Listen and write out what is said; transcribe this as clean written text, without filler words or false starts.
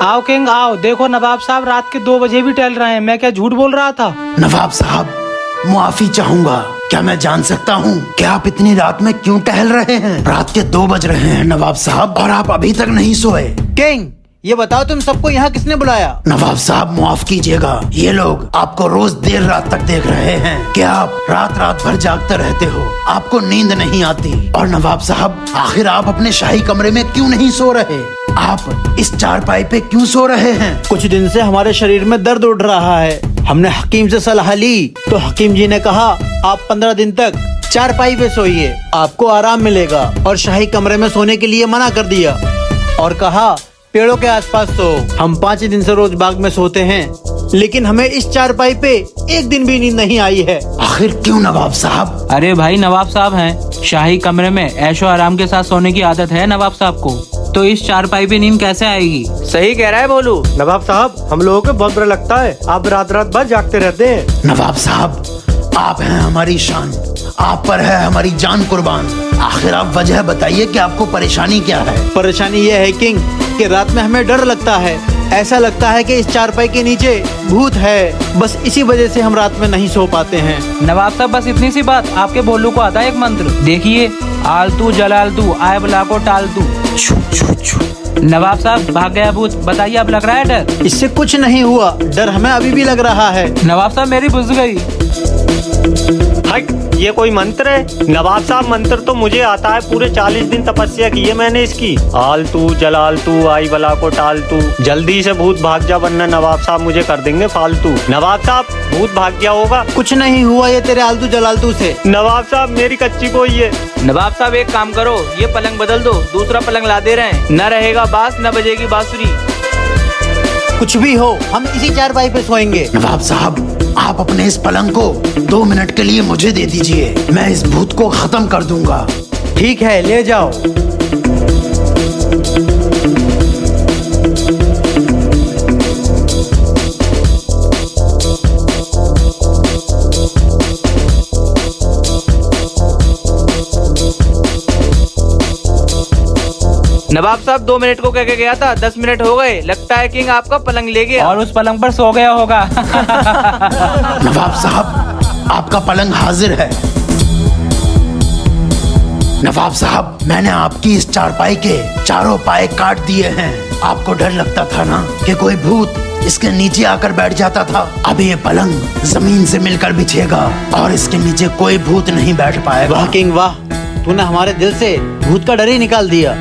आओ किंग आओ, देखो नवाब साहब रात के 2 बजे भी टहल रहे हैं। मैं क्या झूठ बोल रहा था? नवाब साहब, माफी चाहूंगा। क्या मैं जान सकता हूँ कि आप इतनी रात में क्यों टहल रहे हैं? रात के 2 बज रहे हैं नवाब साहब, और आप अभी तक नहीं सोए। किंग, ये बताओ तुम सबको यहाँ किसने बुलाया? नवाब साहब माफ कीजिएगा, ये लोग आपको रोज देर रात तक देख रहे हैं कि आप रात रात भर जागते रहते हो, आपको नींद नहीं आती। और नवाब साहब, आखिर आप अपने शाही कमरे में क्यों नहीं सो रहे? आप इस चारपाई पे क्यों सो रहे हैं? कुछ दिन से हमारे शरीर में दर्द उठ रहा है। हमने हकीम से सलाह ली तो हकीम जी ने कहा आप 15 दिन तक चारपाई पे सोइए, आपको आराम मिलेगा। और शाही कमरे में सोने के लिए मना कर दिया और कहा पेड़ों के आसपास सो। हम 5 दिन से रोज बाग में सोते हैं, लेकिन हमें इस चारपाई पे एक दिन भी नींद नहीं आई है। आखिर क्यों नवाब साहब? अरे भाई, नवाब साहब हैं, शाही कमरे में ऐशो आराम के साथ सोने की आदत है नवाब साहब को, तो इस चारपाई पे नींद कैसे आएगी? सही कह रहा है बोलू। नवाब साहब, हम लोगों को बहुत बुरा लगता है, आप रात रात भर जागते रहते हैं। नवाब साहब, आप हैं हमारी शान, आप पर है हमारी जान कुर्बान। आखिर आप वजह बताइए कि आपको परेशानी क्या है? परेशानी ये है किंग कि रात में हमें डर लगता है। ऐसा लगता है कि इस चारपाई के नीचे भूत है। बस इसी वजह से हम रात में नहीं सो पाते हैं। नवाब साहब, बस इतनी सी बात, आपके बोलू को आता है एक मंत्र, देखिए, आलतू जलालतू आय बला को टालतू। नवाब साहब, भाग गया भूत, बताइए अब लग रहा है डर? इससे कुछ नहीं हुआ, डर हमें अभी भी लग रहा है। नवाब साहब, मेरी बुझ गई। हट, ये कोई मंत्र है? नवाब साहब, मंत्र तो मुझे आता है, पूरे 40 दिन तपस्या की है मैंने इसकी। आलतू जलालतू आई बला को टालतू। जल्दी से भूत भाग जा, वरना नवाब साहब मुझे कर देंगे फालतू। नवाब साहब, भूत भाग गया होगा। कुछ नहीं हुआ ये तेरे आलतू जलालतू से। नवाब साहब, मेरी कच्ची कोई है। नवाब साहब, एक काम करो, ये पलंग बदल दो, दूसरा पलंग ला दे रहे हैं, न रहेगा बास न बजेगी बांसुरी। कुछ भी हो, हम इसी चारपाई पे सोएंगे। नवाब साहब, आप अपने इस पलंग को 2 मिनट के लिए मुझे दे दीजिए, मैं इस भूत को खत्म कर दूंगा। ठीक है, ले जाओ। नवाब साहब, 2 मिनट को कह के गया था, 10 मिनट हो गए। लगता है किंग आपका पलंग ले गया और उस पलंग पर सो गया होगा। नवाब साहब, आपका पलंग हाजिर है। नवाब साहब, मैंने आपकी इस चारपाई के चारों पाए काट दिए हैं। आपको डर लगता था ना कि कोई भूत इसके नीचे आकर बैठ जाता था? अब ये पलंग जमीन से मिलकर बिछेगा और इसके नीचे कोई भूत नहीं बैठ पाएगा। वाह किंग वाह, तूने हमारे दिल से भूत का डर ही निकाल दिया।